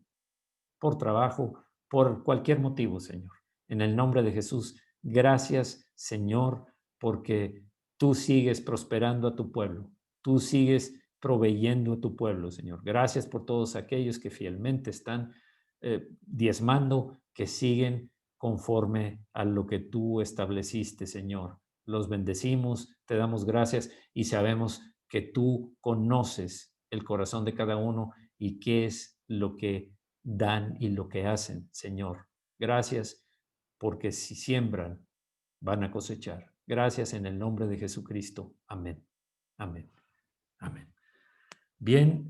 por trabajo, por cualquier motivo, Señor. En el nombre de Jesús, gracias, Señor, porque tú sigues prosperando a tu pueblo. Tú sigues proveyendo a tu pueblo, Señor. Gracias por todos aquellos que fielmente están diezmando, que siguen conforme a lo que tú estableciste, Señor. Los bendecimos, te damos gracias y sabemos que tú conoces el corazón de cada uno y qué es lo que dan y lo que hacen, Señor. Gracias porque si siembran, van a cosechar. Gracias en el nombre de Jesucristo. Amén. Amén. Amén. Bien,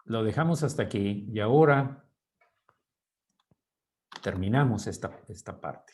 lo dejamos hasta aquí y ahora terminamos esta parte.